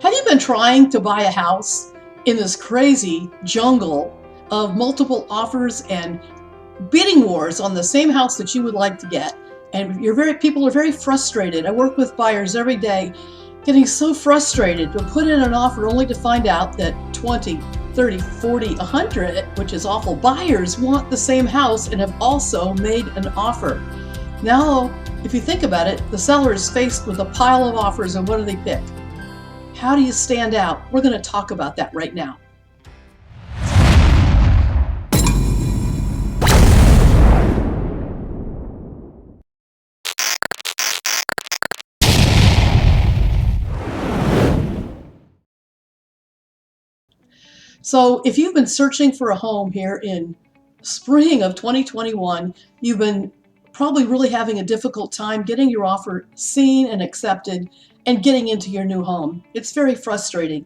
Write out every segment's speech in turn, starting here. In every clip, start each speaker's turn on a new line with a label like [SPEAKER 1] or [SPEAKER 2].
[SPEAKER 1] Have you been trying to buy a house in this crazy jungle of multiple offers and bidding wars on the same house that you would like to get? And people are very frustrated. I work with buyers every day getting so frustrated to put in an offer only to find out that 20, 30, 40, 100, which is awful, buyers want the same house and have also made an offer. Now, if you think about it, the seller is faced with a pile of offers, and what do they pick? How do you stand out? We're going to talk about that right now. So if you've been searching for a home here in spring of 2021, you've been probably really having a difficult time getting your offer seen and accepted and getting into your new home. It's very frustrating.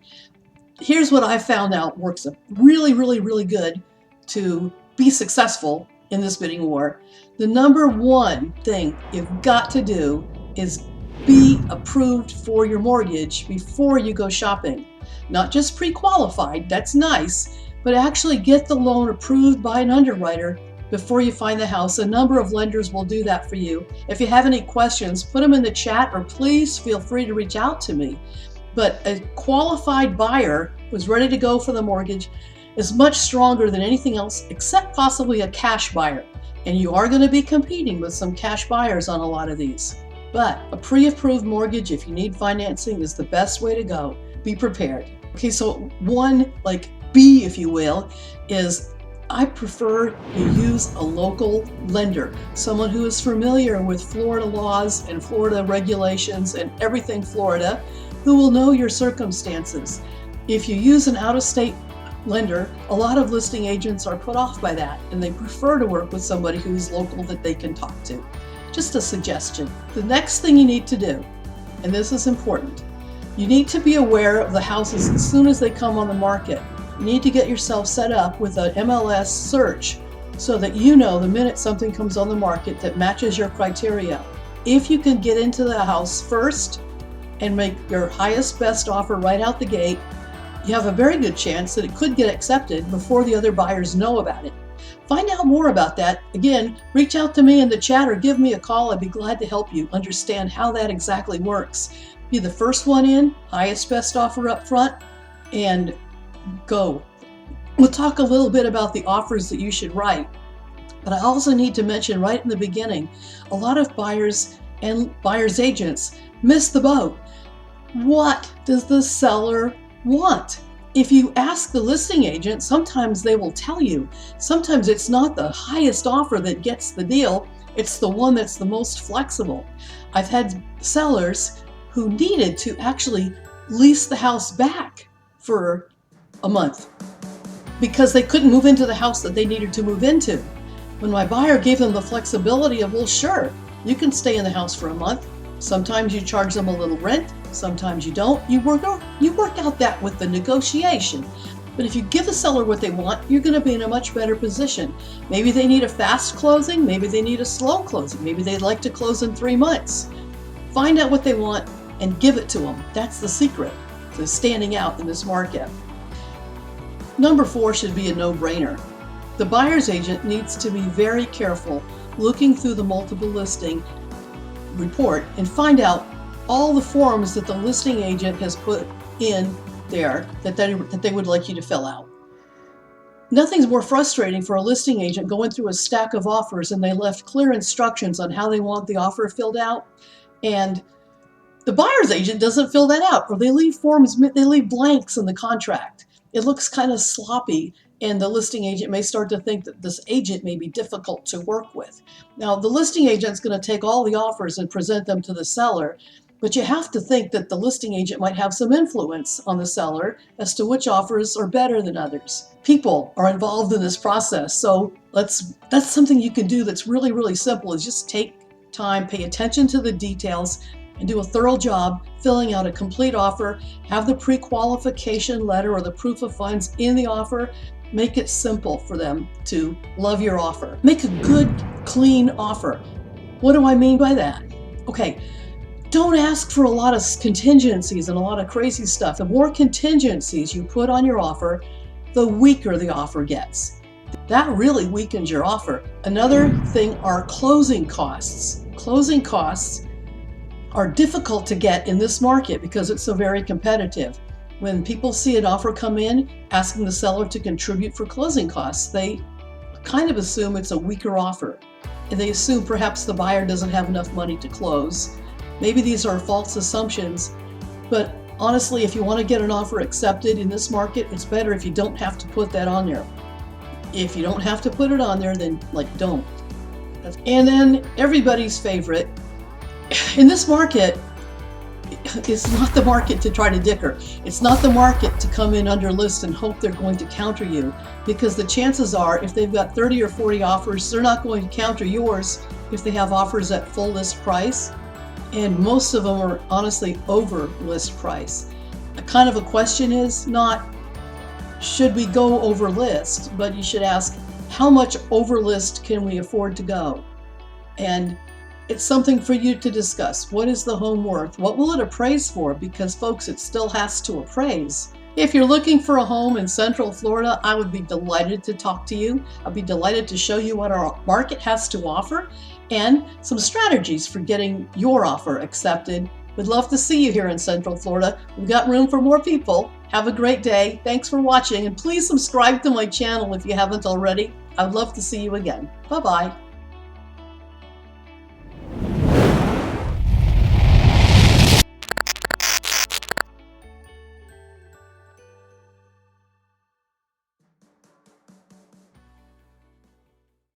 [SPEAKER 1] Here's what I found out works really good to be successful in this bidding war. The number one thing you've got to do is be approved for your mortgage before you go shopping. Not just pre-qualified, that's nice, but actually get the loan approved by an underwriter before you find the house. A number of lenders will do that for you. If you have any questions, put them in the chat, or please feel free to reach out to me. But a qualified buyer who's ready to go for the mortgage is much stronger than anything else, except possibly a cash buyer. And you are going to be competing with some cash buyers on a lot of these. But a pre-approved mortgage, if you need financing, is the best way to go. Be prepared. Okay, so one, like B, if you will, is I prefer you use a local lender, someone who is familiar with Florida laws and Florida regulations and everything Florida, who will know your circumstances. If you use an out-of-state lender, a lot of listing agents are put off by that, and they prefer to work with somebody who's local that they can talk to. Just a suggestion. The next thing you need to do, and this is important, you need to be aware of the houses as soon as they come on the market. You need to get yourself set up with an MLS search so that you know the minute something comes on the market that matches your criteria. If you can get into the house first and make your highest best offer right out the gate, you have a very good chance that it could get accepted before the other buyers know about it. Find out more about that. Again, reach out to me in the chat or give me a call. I'd be glad to help you understand how that exactly works. Be the first one in, highest best offer up front, and go. We'll talk a little bit about the offers that you should write, but I also need to mention right in the beginning, a lot of buyers and buyers agents miss the boat. What does the seller want? If you ask the listing agent, sometimes they will tell you. Sometimes it's not the highest offer that gets the deal, it's the one that's the most flexible. I've had sellers who needed to actually lease the house back for a month because they couldn't move into the house that they needed to move into. When my buyer gave them the flexibility of, well, sure, you can stay in the house for a month. Sometimes you charge them a little rent, sometimes you don't. You work out that with the negotiation. But if you give the seller what they want, you're going to be in a much better position. Maybe they need a fast closing, maybe they need a slow closing, maybe they'd like to close in 3 months. Find out what they want and give it to them. That's the secret to standing out in this market. Number 4 should be a no-brainer. The buyer's agent needs to be very careful looking through the multiple listing report and find out all the forms that the listing agent has put in there that they would like you to fill out. Nothing's more frustrating for a listing agent going through a stack of offers and they left clear instructions on how they want the offer filled out, and the buyer's agent doesn't fill that out, or they leave blanks in the contract. It looks kind of sloppy, and the listing agent may start to think that this agent may be difficult to work with. Now, the listing agent's going to take all the offers and present them to the seller, but you have to think that the listing agent might have some influence on the seller as to which offers are better than others. People are involved in this process, so that's something you can do that's really simple, is just take time, pay attention to the details, and do a thorough job filling out a complete offer. Have the pre-qualification letter or the proof of funds in the offer. Make it simple for them to love your offer. Make a good, clean offer. What do I mean by that? Okay, don't ask for a lot of contingencies and a lot of crazy stuff. The more contingencies you put on your offer, the weaker the offer gets. That really weakens your offer. Another thing are closing costs. Closing costs are difficult to get in this market because it's so very competitive. When people see an offer come in asking the seller to contribute for closing costs, they kind of assume it's a weaker offer. And they assume perhaps the buyer doesn't have enough money to close. Maybe these are false assumptions, but honestly, if you want to get an offer accepted in this market, it's better if you don't have to put that on there. If you don't have to put it on there, then don't. And then everybody's favorite, in this market, it's not the market to try to dicker. It's not the market to come in under list and hope they're going to counter you, because the chances are if they've got 30 or 40 offers, they're not going to counter yours if they have offers at full list price. And most of them are honestly over list price. A kind of a question is not, should we go over list, but you should ask, how much over list can we afford to go? And it's something for you to discuss. What is the home worth? What will it appraise for? Because folks, it still has to appraise. If you're looking for a home in Central Florida, I would be delighted to talk to you. I'd be delighted to show you what our market has to offer and some strategies for getting your offer accepted. We'd love to see you here in Central Florida. We've got room for more people. Have a great day. Thanks for watching, and please subscribe to my channel if you haven't already. I'd love to see you again. Bye-bye.